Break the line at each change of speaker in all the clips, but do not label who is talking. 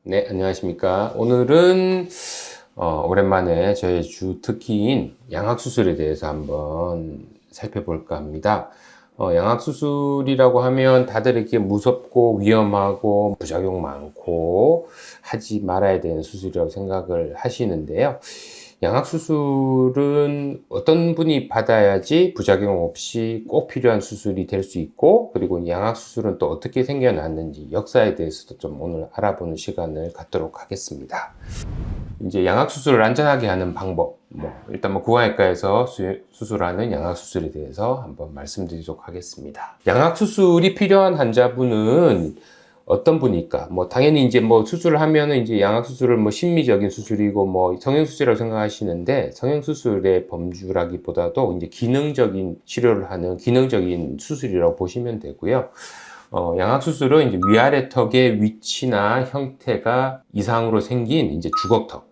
네, 안녕하십니까. 오늘은 오랜만에 저의 주 특기인 양악수술에 대해서 한번 살펴볼까 합니다. 양악수술이라고 하면 다들 이렇게 무섭고 위험하고 부작용 많고 하지 말아야 되는 수술이라고 생각을 하시는데요. 양악수술은 어떤 분이 받아야지 부작용 없이 꼭 필요한 수술이 될 수 있고, 그리고 양악수술은 또 어떻게 생겨났는지 역사에 대해서도 좀 오늘 알아보는 시간을 갖도록 하겠습니다. 이제 양악수술을 안전하게 하는 방법, 일단 구강외과에서 수술하는 양악수술에 대해서 한번 말씀드리도록 하겠습니다. 양악수술이 필요한 환자분은 어떤 분일까? 당연히 이제 수술을 하면은 이제 양악수술을 심미적인 수술이고 성형수술이라고 생각하시는데, 성형수술의 범주라기보다도 이제 기능적인 치료를 하는 기능적인 수술이라고 보시면 되고요. 양악수술은 이제 위아래 턱의 위치나 형태가 이상으로 생긴 이제 주걱턱,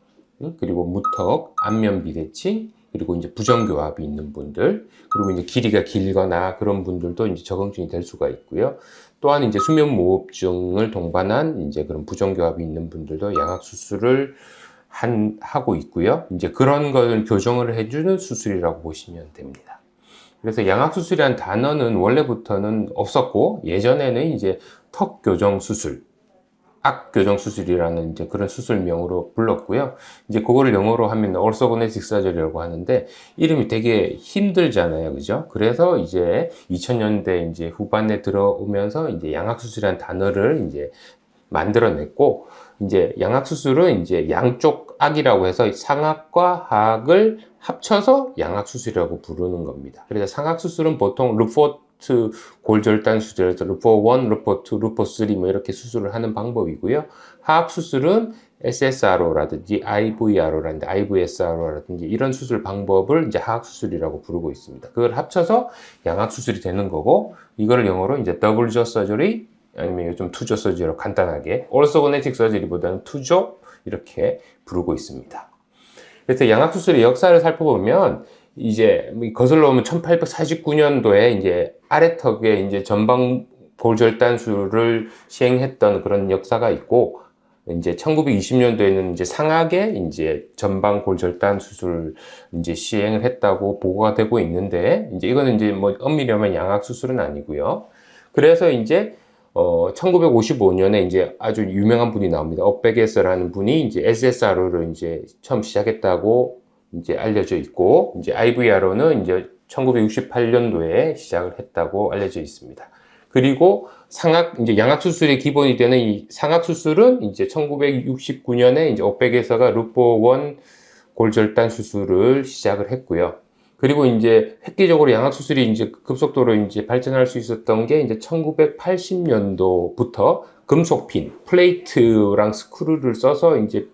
그리고 무턱, 안면 비대칭, 그리고 이제 부정교합이 있는 분들, 그리고 이제 길이가 길거나 그런 분들도 이제 적응증이 될 수가 있고요. 또한 이제 수면무호흡증을 동반한 이제 그런 부정교합이 있는 분들도 양악수술을 하고 있고요. 이제 그런 걸 교정을 해주는 수술이라고 보시면 됩니다. 그래서 양악수술이라는 단어는 원래부터는 없었고, 예전에는 이제 턱 교정 수술, 악교정 수술이라는 이제 그런 수술명으로 불렀고요. 이제 그거를 영어로 하면 orthognathic surgery라고 하는데, 이름이 되게 힘들잖아요. 그죠? 그래서 이제 2000년대 이제 후반에 들어오면서 이제 양악수술이라는 단어를 이제 만들어냈고, 이제 양악수술은 이제 양쪽 악이라고 해서 상악과 하악을 합쳐서 양악수술이라고 부르는 겁니다. 그래서 상악수술은 보통 루포트 골절단 수술에서 루포 1, 루포 2, 루포 3 이렇게 수술을 하는 방법이고요. 하악수술은 SSRO라든지 IVRO라든지 IVSRO라든지 이런 수술 방법을 이제 하악수술이라고 부르고 있습니다. 그걸 합쳐서 양악수술이 되는 거고, 이거를 영어로 이제 더블 저 서저리, 아니면 요즘 투조 서저리로 간단하게 orthognathic surgery보다는 투조 이렇게 부르고 있습니다. 그래서 양악수술의 역사를 살펴보면 이제 거슬러 오면 1849년도에 이제 아래턱에 이제 전방 골절단술을 시행했던 그런 역사가 있고, 이제 1920년도에는 이제 상악에 이제 전방 골절단 수술 이제 시행을 했다고 보고가 되고 있는데, 이제 이거는 이제 엄밀히 하면 양악수술은 아니고요. 그래서 이제 1955년에 이제 아주 유명한 분이 나옵니다. 업베게서라는 분이 이제 SSRO를 이제 처음 시작했다고 이제 알려져 있고, 이제 IVRO는 이제 1968년도에 시작을 했다고 알려져 있습니다. 그리고 이제 양악수술의 기본이 되는 이 상악수술은 이제 1969년에 이제 업베게서가 루포 1 골절단 수술을 시작을 했고요. 그리고 이제 획기적으로 양악수술이 이제 급속도로 이제 발전할 수 있었던 게 이제 1980년도부터 금속핀, 플레이트랑 스크루를 써서 이제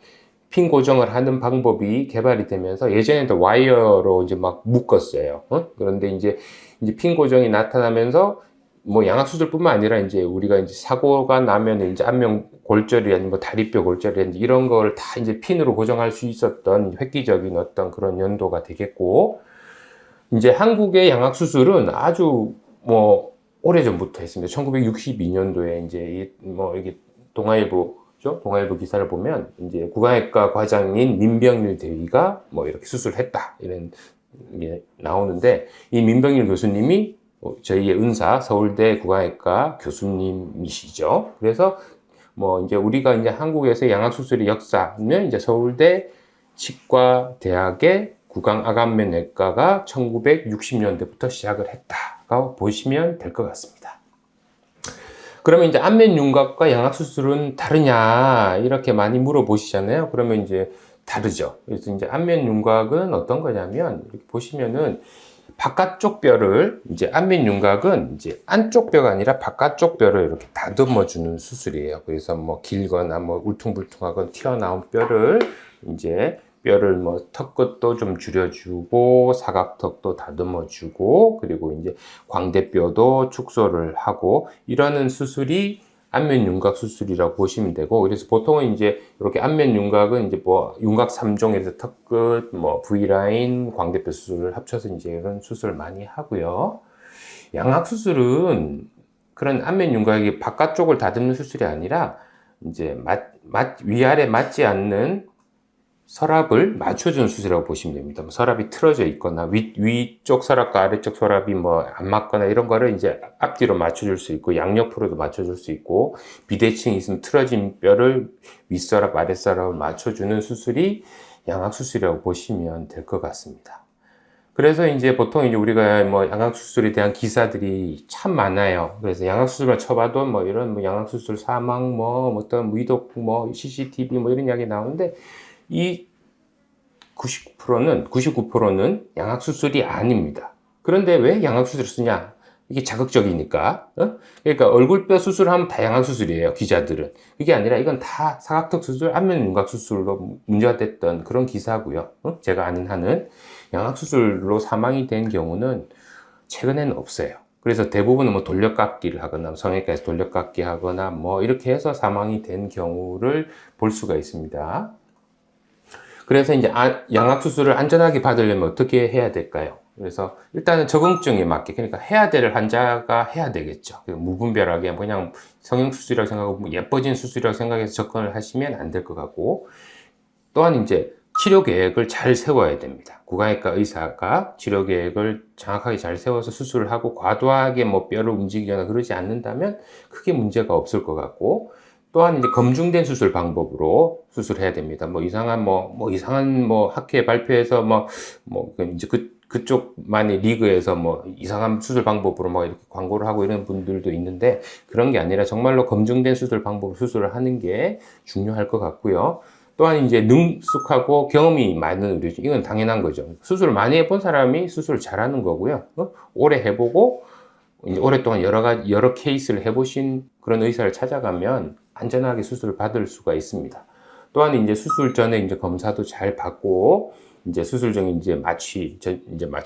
핀 고정을 하는 방법이 개발이 되면서, 예전에는 와이어로 이제 막 묶었어요. 그런데 이제 핀 고정이 나타나면서 양악수술뿐만 아니라 이제 우리가 이제 사고가 나면 이제 안면 골절이라든지 다리뼈 골절이라든지 이런 걸 다 이제 핀으로 고정할 수 있었던 획기적인 어떤 그런 연도가 되겠고, 이제 한국의 양악수술은 아주 오래전부터 했습니다. 1962년도에 이제 이게 동아일보죠? 동아일보 기사를 보면 이제 구강외과 과장인 민병일 대위가 이렇게 수술했다 이런 게 나오는데, 이 민병일 교수님이 저희의 은사 서울대 구강외과 교수님이시죠. 그래서 이제 우리가 이제 한국에서 양악수술의 역사는 이제 서울대 치과대학의 구강암면외과가 1960년대부터 시작을 했다고 보시면 될 것 같습니다. 그러면 이제 안면윤곽과 양악수술은 다르냐 이렇게 많이 물어보시잖아요. 그러면 이제 다르죠. 그래서 이제 안면윤곽은 어떤 거냐면, 이렇게 보시면은 바깥쪽 뼈를, 이제 안면윤곽은 이제 안쪽 뼈가 아니라 바깥쪽 뼈를 이렇게 다듬어 주는 수술이에요. 그래서 길거나 울퉁불퉁하거나 튀어나온 뼈를 이제 턱끝도 좀 줄여주고, 사각턱도 다듬어주고, 그리고 이제 광대뼈도 축소를 하고, 이러는 수술이 안면윤곽 수술이라고 보시면 되고, 그래서 보통은 이제 이렇게 안면윤곽은 이제 윤곽 3종에서 턱끝, V라인, 광대뼈 수술을 합쳐서 이제 이런 수술을 많이 하고요. 양악수술은 그런 안면윤곽이 바깥쪽을 다듬는 수술이 아니라 이제 위아래 맞지 않는 서랍을 맞춰주는 수술이라고 보시면 됩니다. 뭐 서랍이 틀어져 있거나 위쪽 서랍과 아래쪽 서랍이 뭐 안 맞거나 이런 거를 이제 앞뒤로 맞춰줄 수 있고 양옆으로도 맞춰줄 수 있고 비대칭이 있으면 틀어진 뼈를 윗서랍 아랫서랍을 맞춰주는 수술이 양악 수술이라고 보시면 될 것 같습니다. 그래서 이제 보통 이제 우리가 뭐 양악 수술에 대한 기사들이 참 많아요. 그래서 양악 수술만 쳐봐도 뭐 이런 뭐 양악 수술 사망 뭐 어떤 위독 뭐 CCTV 뭐 이런 이야기 나오는데 이 99%는 양악수술이 아닙니다. 그런데 왜 양악수술을 쓰냐? 이게 자극적이니까. 그러니까 얼굴뼈 수술하면 다 양악수술이에요, 기자들은. 그게 아니라 이건 다 사각턱 수술, 안면 윤곽 수술로 문제가 됐던 그런 기사고요. 제가 아는 한은 양악수술로 사망이 된 경우는 최근에는 없어요. 그래서 대부분은 뭐 돌려깎기를 하거나 성형외과에서 돌려깎기 하거나 뭐 이렇게 해서 사망이 된 경우를 볼 수가 있습니다. 그래서 이제 양악 수술을 안전하게 받으려면 어떻게 해야 될까요? 그래서 일단은 적응증에 맞게, 그러니까 해야 될 환자가 해야 되겠죠. 무분별하게 그냥 성형 수술이라고 생각하고 예뻐진 수술이라고 생각해서 접근을 하시면 안 될 것 같고, 또한 이제 치료 계획을 잘 세워야 됩니다. 구강외과 의사가 치료 계획을 정확하게 잘 세워서 수술을 하고 과도하게 뭐 뼈를 움직이거나 그러지 않는다면 크게 문제가 없을 것 같고, 또한 이제 검증된 수술 방법으로 수술해야 됩니다. 뭐 이상한 학회 발표에서 이제 그쪽만의 리그에서 뭐 이상한 수술 방법으로 뭐 이렇게 광고를 하고 이런 분들도 있는데 그런 게 아니라 정말로 검증된 수술 방법으로 수술을 하는 게 중요할 것 같고요. 또한 이제 능숙하고 경험이 많은 의료진, 이건 당연한 거죠. 수술을 많이 해본 사람이 수술을 잘하는 거고요. 오래 해보고 이제 오랫동안 여러 케이스를 해보신 그런 의사를 찾아가면 안전하게 수술을 받을 수가 있습니다. 또한 이제 수술 전에 이제 검사도 잘 받고, 이제 수술 중에 이제 마취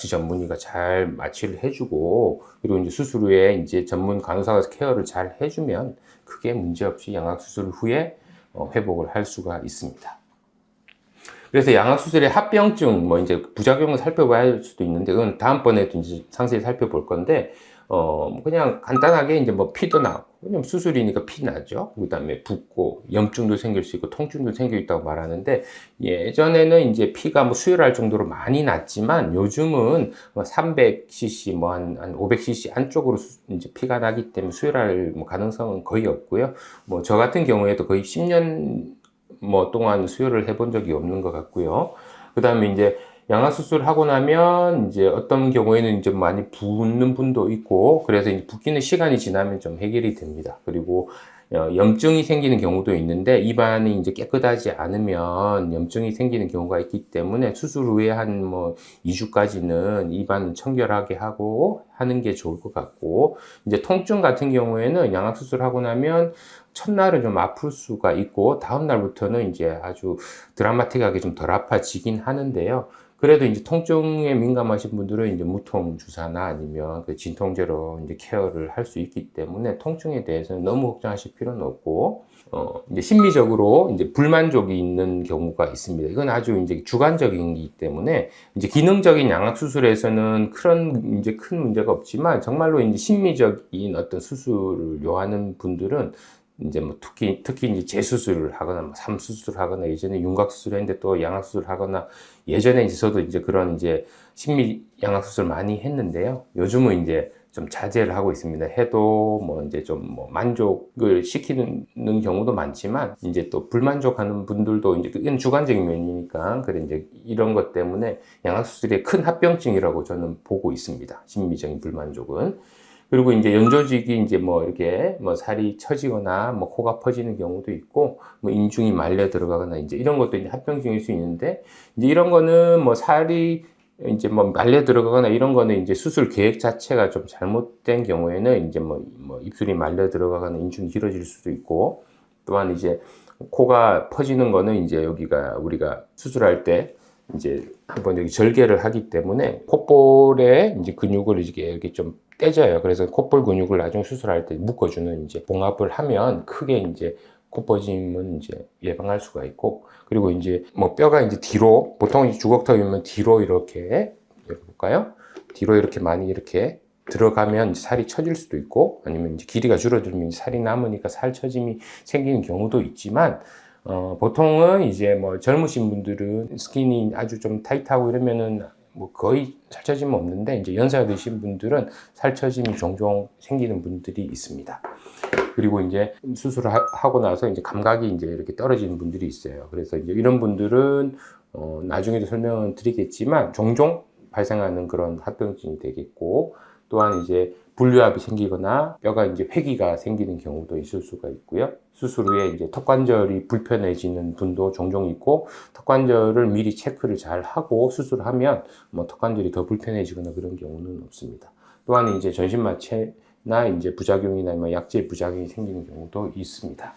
전문의가 잘 마취를 해주고, 그리고 이제 수술 후에 이제 전문 간호사가 케어를 잘 해주면 크게 문제 없이 양악 수술 후에 회복을 할 수가 있습니다. 그래서 양악 수술의 합병증, 뭐 이제 부작용을 살펴봐야 할 수도 있는데, 그건 다음번에도 이제 상세히 살펴볼 건데, 그냥 간단하게 이제 뭐 피도 나고, 왜냐면 수술이니까 피 나죠. 그 다음에 붓고, 염증도 생길 수 있고, 통증도 생겨 있다고 말하는데, 예전에는 이제 피가 뭐 수혈할 정도로 많이 났지만, 요즘은 뭐 300cc, 뭐 한 500cc 안쪽으로 이제 피가 나기 때문에 수혈할 뭐 가능성은 거의 없고요. 뭐 저 같은 경우에도 거의 10년 뭐 동안 수혈을 해본 적이 없는 것 같고요. 그 다음에 이제 양악 수술을 하고 나면 이제 어떤 경우에는 이제 많이 붓는 분도 있고, 그래서 이제 붓기는 시간이 지나면 좀 해결이 됩니다. 그리고 염증이 생기는 경우도 있는데, 입안이 이제 깨끗하지 않으면 염증이 생기는 경우가 있기 때문에 수술 후에 한 뭐 2주까지는 입안을 청결하게 하고 하는 게 좋을 것 같고, 이제 통증 같은 경우에는 양악 수술하고 나면 첫날은 좀 아플 수가 있고, 다음날부터는 이제 아주 드라마틱하게 좀 덜 아파지긴 하는데요. 그래도 이제 통증에 민감하신 분들은 이제 무통 주사나 아니면 그 진통제로 이제 케어를 할 수 있기 때문에 통증에 대해서는 너무 걱정하실 필요는 없고, 이제 심리적으로 이제 불만족이 있는 경우가 있습니다. 이건 아주 이제 주관적이기 때문에 이제 기능적인 양악 수술에서는 이제 큰 문제가 없지만, 정말로 이제 심미적인 어떤 수술을 요하는 분들은 이제 뭐 특히 이제 재수술을 하거나 뭐 삼수술을 하거나, 예전에 윤곽 수술을 했는데 또 양악 수술을 하거나, 예전에 이제 저도 이제 그런 이제 심미 양악 수술 많이 했는데요. 요즘은 이제 좀 자제를 하고 있습니다. 해도 뭐 이제 좀 뭐 만족을 시키는 경우도 많지만, 이제 또 불만족하는 분들도 이제 이건 주관적인 면이니까, 그래 이제 이런 것 때문에 양악 수술의 큰 합병증이라고 저는 보고 있습니다. 심미적인 불만족은. 그리고 이제 연조직이 이제 뭐 이렇게 뭐 살이 처지거나 뭐 코가 퍼지는 경우도 있고, 뭐 인중이 말려 들어가거나 이제 이런 것도 이제 합병증일 수 있는데, 이제 이런 거는 뭐 살이 이제 뭐 말려 들어가거나 이런 거는 이제 수술 계획 자체가 좀 잘못된 경우에는 이제 뭐 입술이 말려 들어가거나 인중이 길어질 수도 있고, 또한 이제 코가 퍼지는 거는 이제 여기가 우리가 수술할 때 이제 한번 여기 절개를 하기 때문에 콧볼에 이제 근육을 이렇게 좀 떼져요. 그래서 콧볼 근육을 나중에 수술할 때 묶어주는 이제 봉합을 하면 크게 이제 코 퍼짐은 이제 예방할 수가 있고, 그리고 이제 뭐 뼈가 이제 뒤로, 보통 주걱턱이면 뒤로 이렇게 볼까요? 뒤로 이렇게 많이 이렇게 들어가면 이제 살이 처질 수도 있고, 아니면 이제 길이가 줄어들면 살이 남으니까 살 처짐이 생기는 경우도 있지만, 보통은 이제 뭐 젊으신 분들은 스킨이 아주 좀 타이트하고 이러면은 뭐 거의 살 처짐은 없는데, 이제 연세가 드신 분들은 살 처짐이 종종 생기는 분들이 있습니다. 그리고 이제 수술을 하고 나서 이제 감각이 이제 이렇게 떨어지는 분들이 있어요. 그래서 이제 이런 분들은 나중에도 설명을 드리겠지만 종종 발생하는 그런 합병증이 되겠고, 또한 이제 분류압이 생기거나 뼈가 이제 회기가 생기는 경우도 있을 수가 있고요. 수술 후에 이제 턱관절이 불편해지는 분도 종종 있고, 턱관절을 미리 체크를 잘 하고 수술하면 뭐 턱관절이 더 불편해지거나 그런 경우는 없습니다. 또한 이제 전신마취나 이제 부작용이나 뭐 약제 부작용이 생기는 경우도 있습니다.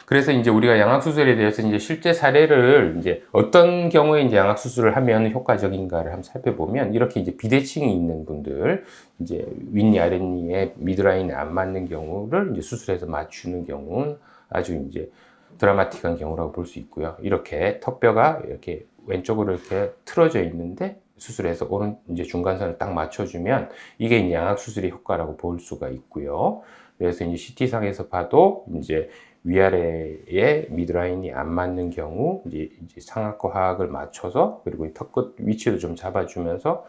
그래서 이제 우리가 양악수술에 대해서 이제 실제 사례를 이제 어떤 경우에 이제 양악수술을 하면 효과적인가를 한번 살펴보면, 이렇게 이제 비대칭이 있는 분들, 이제 윗니 아랫니에 미드라인에 안 맞는 경우를 이제 수술해서 맞추는 경우는 아주 이제 드라마틱한 경우라고 볼 수 있고요. 이렇게 턱뼈가 이렇게 왼쪽으로 이렇게 틀어져 있는데 수술해서 오른 이제 중간선을 딱 맞춰주면 이게 이제 양악수술의 효과라고 볼 수가 있고요. 그래서 이제 CT상에서 봐도 이제 위아래에 미드라인이 안 맞는 경우 이제 상악과 하악을 맞춰서, 그리고 턱끝 위치도 좀 잡아주면서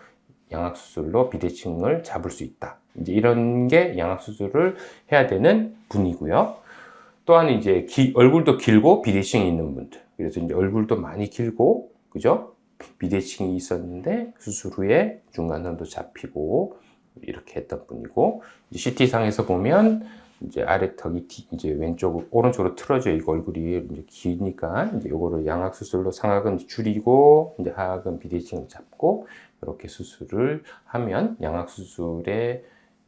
양악수술로 비대칭을 잡을 수 있다. 이제 이런 게 양악수술을 해야 되는 분이고요. 또한 이제 얼굴도 길고 비대칭이 있는 분들. 그래서 이제 얼굴도 많이 길고, 그죠? 비대칭이 있었는데 수술 후에 중간선도 잡히고 이렇게 했던 분이고, CT상에서 보면 이제 아래턱이 이제 오른쪽으로 틀어져 있고 얼굴이 이제 기니까 이제 요거를 양악 수술로 상악은 줄이고 이제 하악은 비대칭을 잡고 이렇게 수술을 하면 양악 수술에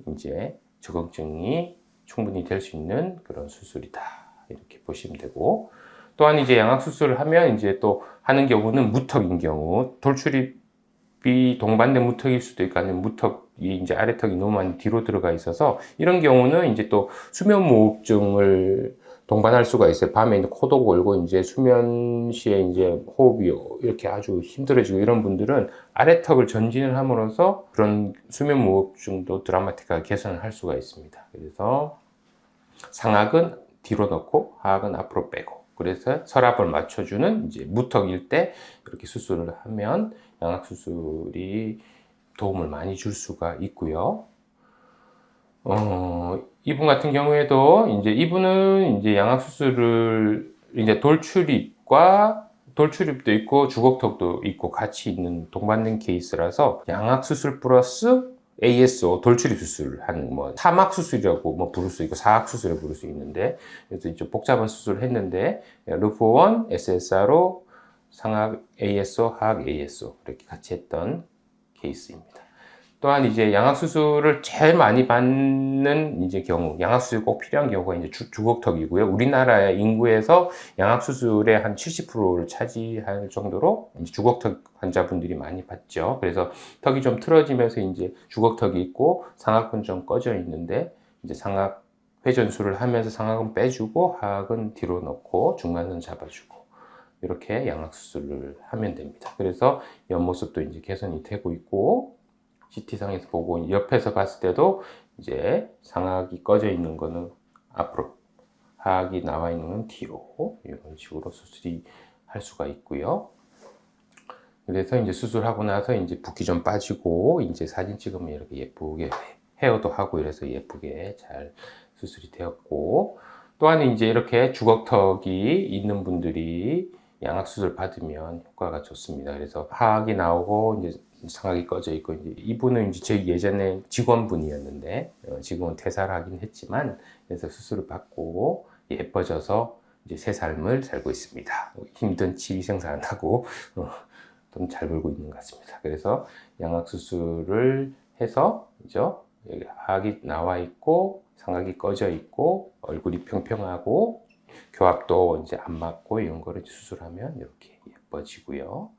이제 적응증이 충분히 될 수 있는 그런 수술이다, 이렇게 보시면 되고, 또한 이제 양악 수술을 하면 이제 또 하는 경우는 무턱인 경우, 돌출입이 동반된 무턱일 수도 있고, 아니면 무턱이 이제 아래턱이 너무 많이 뒤로 들어가 있어서 이런 경우는 이제 또 수면무호흡증을 동반할 수가 있어요. 밤에 이제 코도 골고 이제 수면 시에 이제 호흡이 이렇게 아주 힘들어지고 이런 분들은 아래턱을 전진을 함으로써 그런 수면무호흡증도 드라마틱하게 개선을 할 수가 있습니다. 그래서 상악은 뒤로 넣고 하악은 앞으로 빼고, 그래서 서랍을 맞춰주는 이제 무턱일 때 이렇게 수술을 하면 양악 수술이 도움을 많이 줄 수가 있고요. 이분 같은 경우에도 이분은 이제 양악 수술을 이제 돌출입도 있고 주걱턱도 있고 같이 있는 동반된 케이스라서 양악 수술 플러스 ASO 돌출입 수술을 하는 뭐 사막 수술이라고 뭐 부를 수 있고 사악 수술을 부를 수 있는데, 그래서 이제 복잡한 수술을 했는데 루프1 SSRO 상악 ASO 하악 ASO 이렇게 같이 했던 케이스입니다. 또한 이제 양악 수술을 제일 많이 받는 이제 경우, 양악 수술이 꼭 필요한 경우가 이제 주걱턱이고요. 우리나라의 인구에서 양악 수술의 한 70%를 차지할 정도로 이제 주걱턱 환자분들이 많이 받죠. 그래서 턱이 좀 틀어지면서 이제 주걱턱이 있고 상악은 좀 꺼져 있는데, 이제 상악 회전술을 하면서 상악은 빼주고 하악은 뒤로 넣고 중간선 잡아주고 이렇게 양악 수술을 하면 됩니다. 그래서 옆모습도 이제 개선이 되고 있고, CT상에서 보고 옆에서 봤을 때도 이제 상악이 꺼져 있는 거는 앞으로, 하악이 나와 있는 건 뒤로, 이런 식으로 수술이 할 수가 있고요. 그래서 이제 수술하고 나서 이제 붓기 좀 빠지고 이제 사진 찍으면 이렇게 예쁘게 헤어도 하고 이래서 예쁘게 잘 수술이 되었고, 또한 이제 이렇게 주걱턱이 있는 분들이 양악 수술 받으면 효과가 좋습니다. 그래서 하악이 나오고 이제 상악이 꺼져 있고, 이제 이분은 이제 제 예전에 직원분이었는데 지금은 퇴사를 하긴 했지만, 그래서 수술을 받고 예뻐져서 이제 새 삶을 살고 있습니다. 힘든 치위 생산하고 돈 잘 벌고 있는 것 같습니다. 그래서 양악 수술을 해서 이죠, 여기 하악이 나와 있고 상악이 꺼져 있고 얼굴이 평평하고 교합도 이제 안 맞고 이런 거를 수술하면 이렇게 예뻐지고요.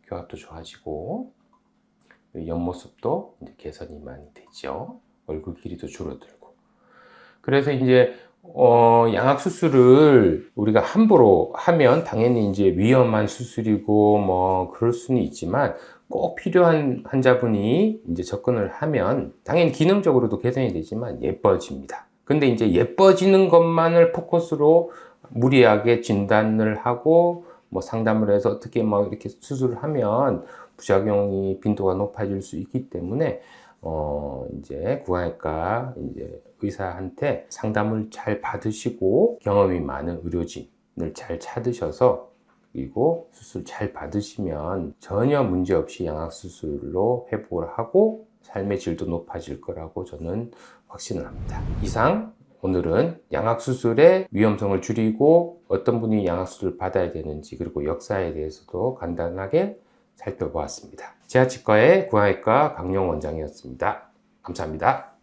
교합도 좋아지고 옆모습도 이제 개선이 많이 되죠. 얼굴 길이도 줄어들고. 그래서 이제 양악 수술을 우리가 함부로 하면 당연히 이제 위험한 수술이고 뭐 그럴 수는 있지만, 꼭 필요한 환자분이 이제 접근을 하면 당연히 기능적으로도 개선이 되지만 예뻐집니다. 근데 이제 예뻐지는 것만을 포커스로 무리하게 진단을 하고 뭐 상담을 해서 어떻게 막 이렇게 수술을 하면 부작용이 빈도가 높아질 수 있기 때문에 이제 구강외과 이제 의사한테 상담을 잘 받으시고 경험이 많은 의료진을 잘 찾으셔서 그리고 수술 잘 받으시면 전혀 문제 없이 양악수술로 회복을 하고 삶의 질도 높아질 거라고 저는 확신을 합니다. 이상 오늘은 양악수술의 위험성을 줄이고 어떤 분이 양악수술을 받아야 되는지 그리고 역사에 대해서도 간단하게 살펴보았습니다. 재활치과의 구강외과 강용 원장이었습니다. 감사합니다.